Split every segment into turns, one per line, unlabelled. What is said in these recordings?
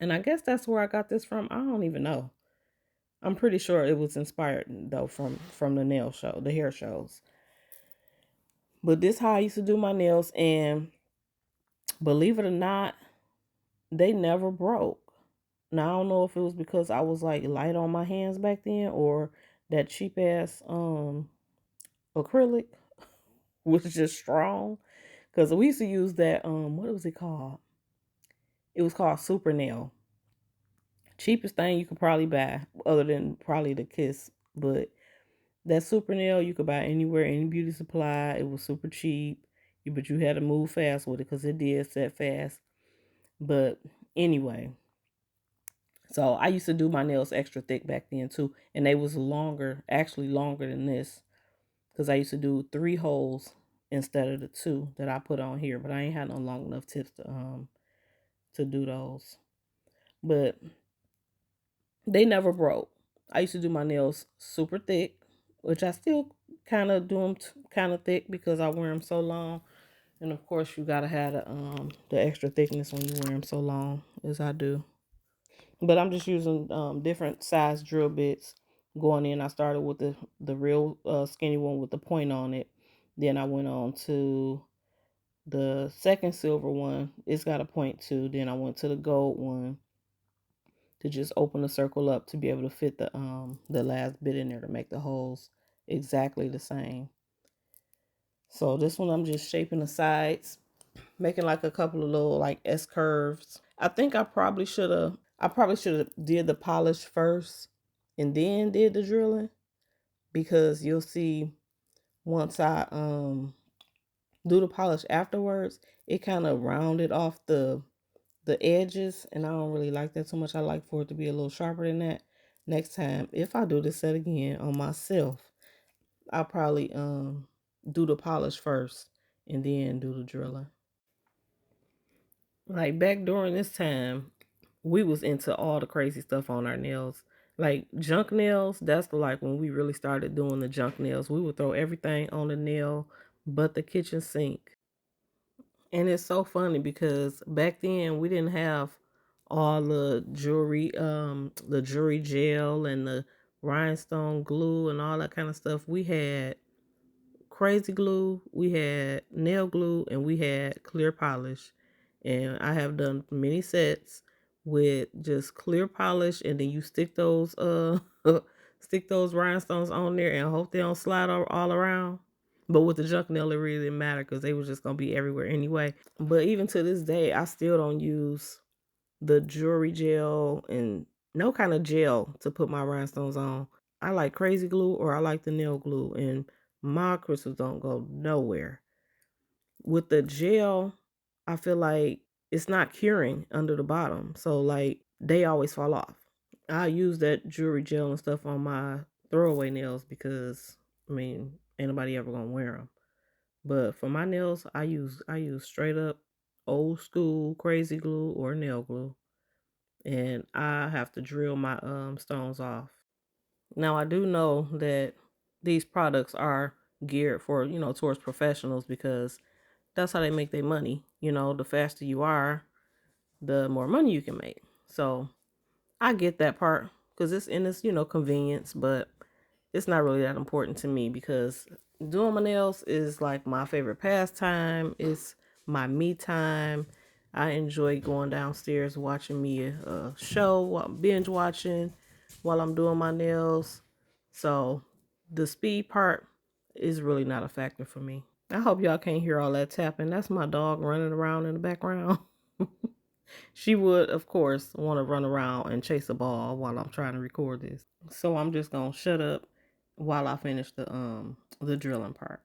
And I guess that's where I got this from. I don't even know. I'm pretty sure it was inspired though from the nail show, the hair shows. But this how I used to do my nails, and believe it or not, they never broke. Now I don't know if it was because I was like light on my hands back then, or that cheap ass acrylic was just strong. Cause we used to use that what was it called? It was called Super Nail. Cheapest thing you could probably buy, other than probably the Kiss. But that Super Nail you could buy anywhere, any beauty supply. It was super cheap. But you had to move fast with it because it did set fast. But anyway, so I used to do my nails extra thick back then too, and they was longer, actually longer than this, because I used to do 3 holes instead of the 2 that I put on here. But I ain't had no long enough tips to do those. But they never broke. I used to do my nails super thick, which I still kind of do them kind of thick because I wear them so long. And of course, you gotta have the extra thickness when you wear them so long, as I do. But I'm just using different size drill bits going in. I started with the real skinny one with the point on it. Then I went on to the second silver one. It's got a point too. Then I went to the gold one to just open the circle up to be able to fit the last bit in there to make the holes exactly the same. So this one I'm just shaping the sides, making like a couple of little like S curves. I probably should have did the polish first and then did the drilling, because you'll see once I do the polish afterwards, it kind of rounded off the edges, and I don't really like that too much. I like for it to be a little sharper than that. Next time, if I do this set again on myself, I'll probably do the polish first and then do the drilling. Like back during this time, we was into all the crazy stuff on our nails. Like junk nails, that's the like when we really started doing the junk nails. We would throw everything on the nail but the kitchen sink. And it's so funny because back then we didn't have all the jewelry gel and the rhinestone glue and all that kind of stuff. We had crazy glue, we had nail glue, and we had clear polish. And I have done many sets with just clear polish, and then you stick those stick those rhinestones on there and hope they don't slide all around. But with the junk nail, it really didn't matter because they was just gonna be everywhere anyway. But even to this day, I still don't use the jewelry gel and no kind of gel to put my rhinestones on. I like crazy glue or I like the nail glue, and my crystals don't go nowhere. With the gel, I feel like it's not curing under the bottom, so like they always fall off. I use that jewelry gel and stuff on my throwaway nails because I mean, ain't nobody ever gonna wear them. But for my nails, I use straight up old school crazy glue or nail glue, and I have to drill my stones off. Now I do know that these products are geared for, towards professionals, because that's how they make their money. The faster you are, the more money you can make. So I get that part because it's convenience, but it's not really that important to me because doing my nails is like my favorite pastime. It's my me time. I enjoy going downstairs watching me a show, binge watching while I'm doing my nails. So the speed part is really not a factor for me. I hope y'all can't hear all that tapping. That's my dog running around in the background. She would, of course, want to run around and chase a ball while I'm trying to record this. So I'm just gonna shut up while I finish the drilling part.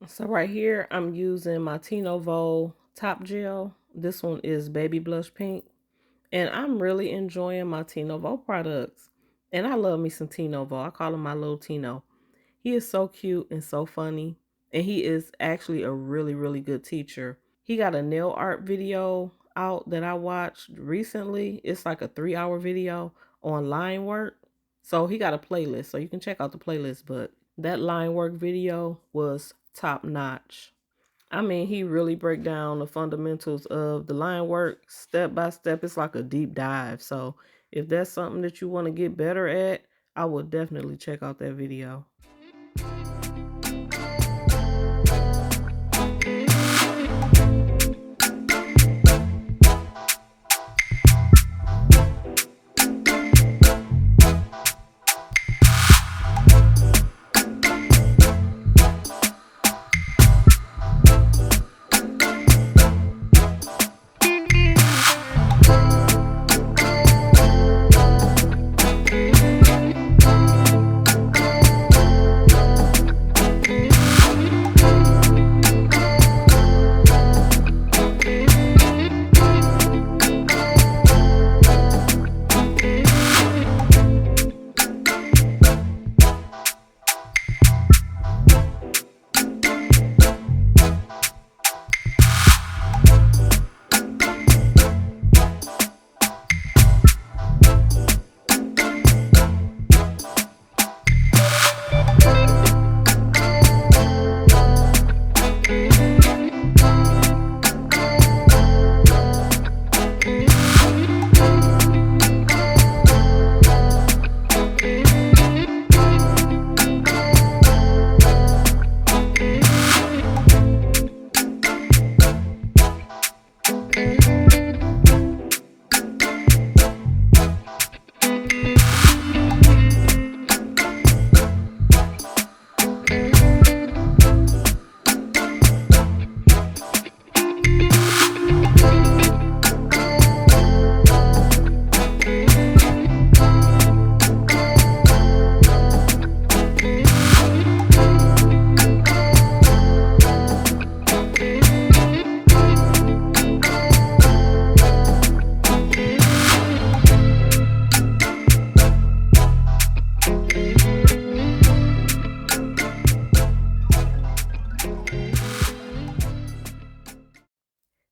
So right here, I'm using my Tinovo top gel. This one is baby blush pink. And I'm really enjoying my Tinovo products. And I love me some Tinovo. I call him my little Tino. He is so cute and so funny. And he is actually a really, really good teacher. He got a nail art video out that I watched recently. It's like a 3-hour video on line work. So he got a playlist. So you can check out the playlist. But that line work video was top notch. I mean, he really break down the fundamentals of the line work step by step. It's like a deep dive. So if that's something that you want to get better at, I would definitely check out that video.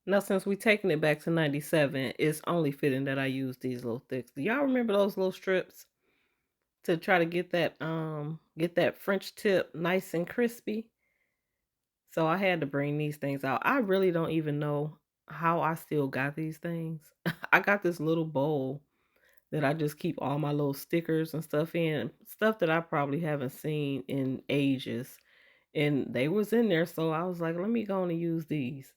Now, since we taking it back to 97, it's only fitting that I use these little thicks. Do y'all remember those little strips to try to get that French tip nice and crispy? So I had to bring these things out. I really don't even know how I still got these things. I got this little bowl that I just keep all my little stickers and stuff in, stuff that I probably haven't seen in ages. And they was in there, so I was like, let me go and use these.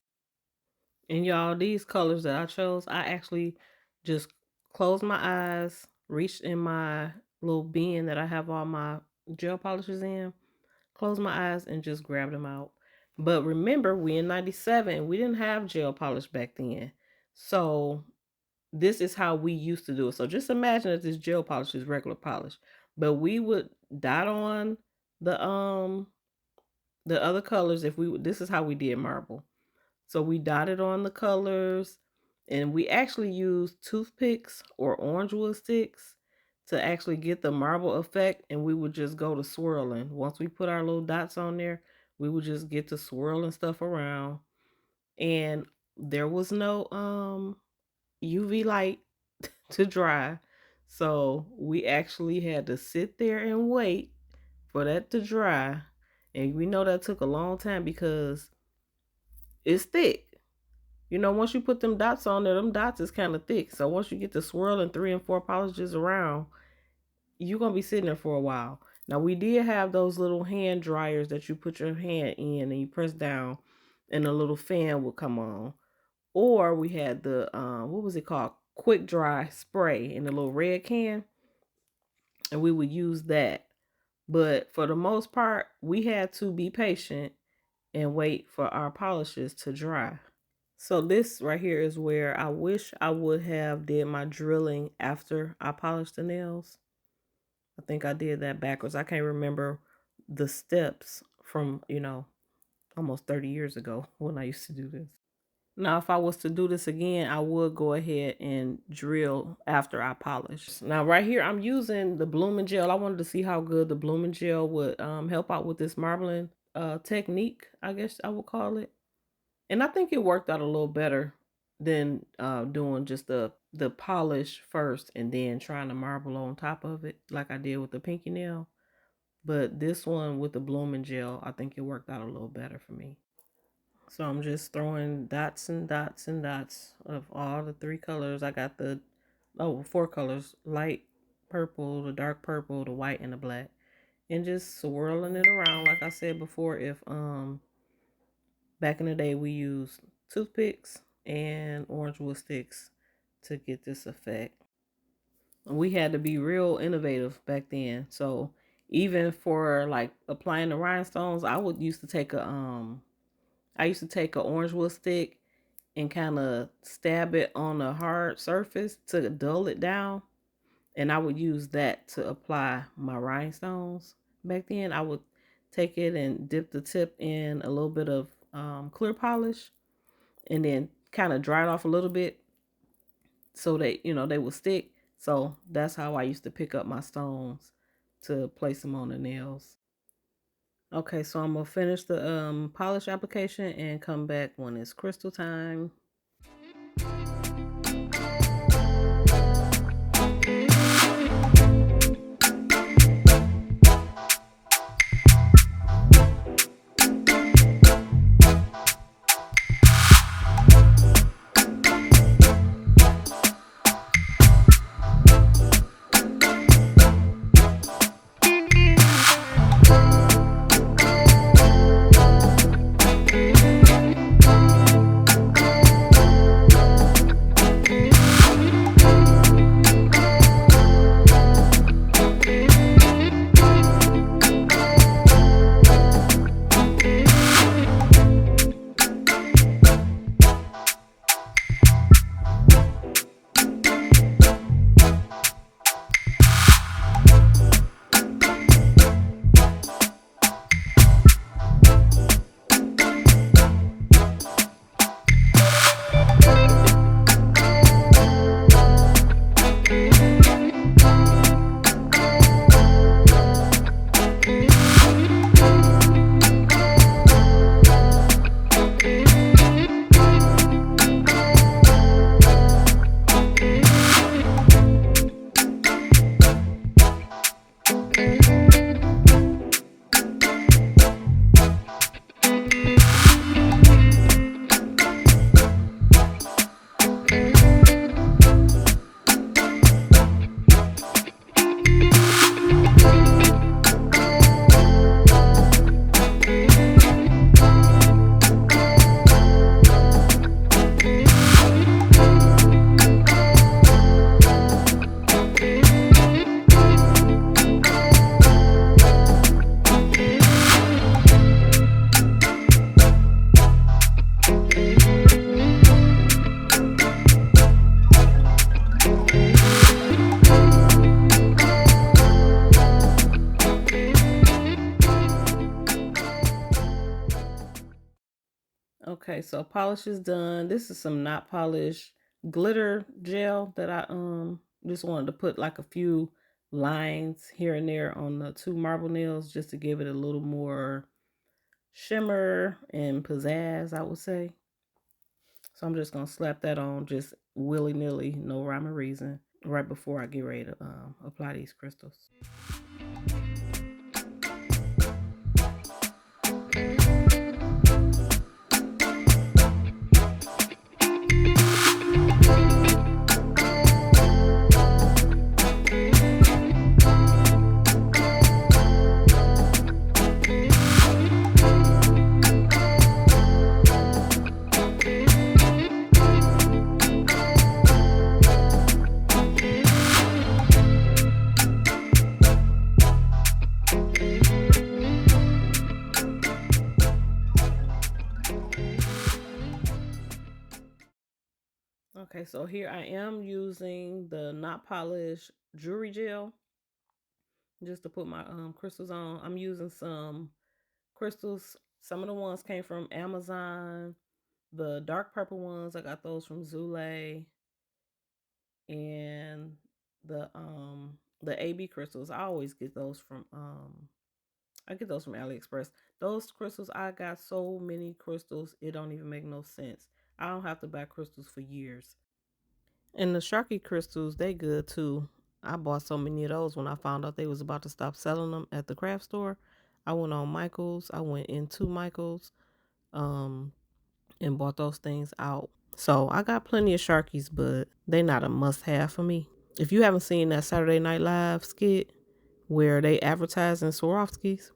And y'all, these colors that I chose, I actually just closed my eyes, reached in my little bin that I have all my gel polishes in, closed my eyes and just grabbed them out. But remember, we in 97, we didn't have gel polish back then. So this is how we used to do it. So just imagine that this gel polish is regular polish. But we would dot on the um the other colors if we would, this is how we did marble. So we dotted on the colors and we actually used toothpicks or orange wood sticks to actually get the marble effect, and we would just go to swirling. Once we put our little dots on there, we would just get to swirling stuff around. And there was no UV light to dry. So we actually had to sit there and wait for that to dry. And we know that took a long time because it's thick. You know, once you put them dots on there, them dots is kind of thick. So once you get to swirling 3 and 4 polishes around, you're going to be sitting there for a while. Now, we did have those little hand dryers that you put your hand in and you press down and a little fan will come on. Or we had the, what was it called? Quick dry spray in the little red can. And we would use that. But for the most part, we had to be patient and wait for our polishes to dry. So this right here is where I wish I would have did my drilling after I polished the nails. I think I did that backwards. I can't remember the steps from, almost 30 years ago when I used to do this. Now, if I was to do this again, I would go ahead and drill after I polish. Now, right here, I'm using the blooming gel. I wanted to see how good the blooming gel would help out with this marbling technique, I guess I would call it. And I think it worked out a little better than doing just the polish first and then trying to marble on top of it like I did with the pinky nail. But this one with the blooming gel, I think it worked out a little better for me. So I'm just throwing dots and dots and dots of all the three colors. I got the, oh, four colors: light purple, the dark purple, the white, and the black. And just swirling it around. Like I said before, if back in the day we used toothpicks and orange wood sticks to get this effect. We had to be real innovative back then. So even for like applying the rhinestones, I used to take a orange wood stick and kind of stab it on a hard surface to dull it down. And I would use that to apply my rhinestones. Back then, I would take it and dip the tip in a little bit of clear polish and then kind of dry it off a little bit so that, they would stick. So that's how I used to pick up my stones to place them on the nails. Okay, so I'm going to finish the polish application and come back when it's crystal time. Okay, so polish is done. This is some not polished glitter gel that I just wanted to put like a few lines here and there on the two marble nails just to give it a little more shimmer and pizzazz, I would say. So I'm just gonna slap that on just willy-nilly, no rhyme or reason, right before I get ready to apply these crystals. Okay, so here I am using the not polished jewelry gel just to put my crystals on. I'm using some crystals Some of the ones came from Amazon. The dark purple ones, I got those from Zule, and the AB crystals. I always get those from I get those from AliExpress. Those crystals, I got so many crystals, it don't even make no sense. I don't have to buy crystals for years. And the Sharky crystals, they good too. I bought so many of those when I found out they was about to stop selling them at the craft store. I went on Michael's. I went into Michael's, um, and bought those things out. So I got plenty of Sharkies, but they not a must have for me. If you haven't seen that Saturday Night Live skit where they advertising Swarovskis,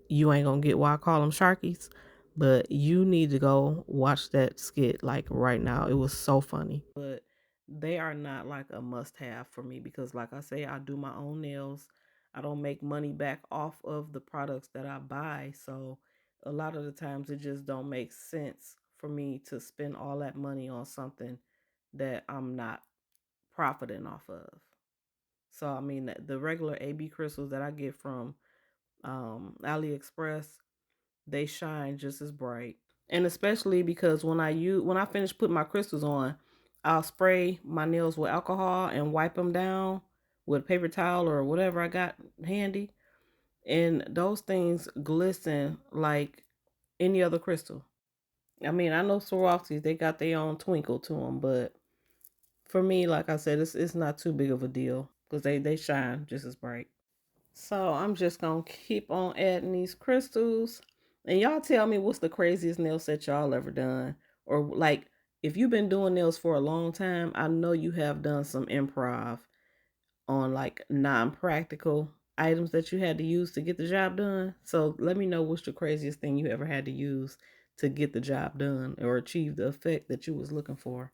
you ain't gonna get why I call them Sharkies. But you need to go watch that skit like right now. It was so funny. But they are not like a must have for me because, like I say, I do my own nails. I don't make money back off of the products that I buy. So a lot of the times it just don't make sense for me to spend all that money on something that I'm not profiting off of. So I mean the regular AB crystals that I get from AliExpress, they shine just as bright. And especially because when I finish putting my crystals on, I'll spray my nails with alcohol and wipe them down with a paper towel or whatever I got handy. And those things glisten like any other crystal. I mean, I know Swarovskis, they got their own twinkle to them, but for me, like I said, it's not too big of a deal because they shine just as bright. So I'm just gonna keep on adding these crystals. And y'all tell me what's the craziest nail set y'all ever done. Or like if you've been doing nails for a long time, I know you have done some improv on like non-practical items that you had to use to get the job done. So let me know what's the craziest thing you ever had to use to get the job done or achieve the effect that you was looking for.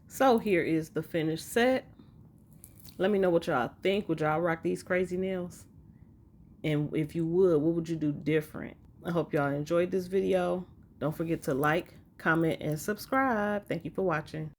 So here is the finished set. Let me know what y'all think. Would y'all rock these crazy nails? And if you would, what would you do different? I hope y'all enjoyed this video. Don't forget to like, comment, and subscribe. Thank you for watching.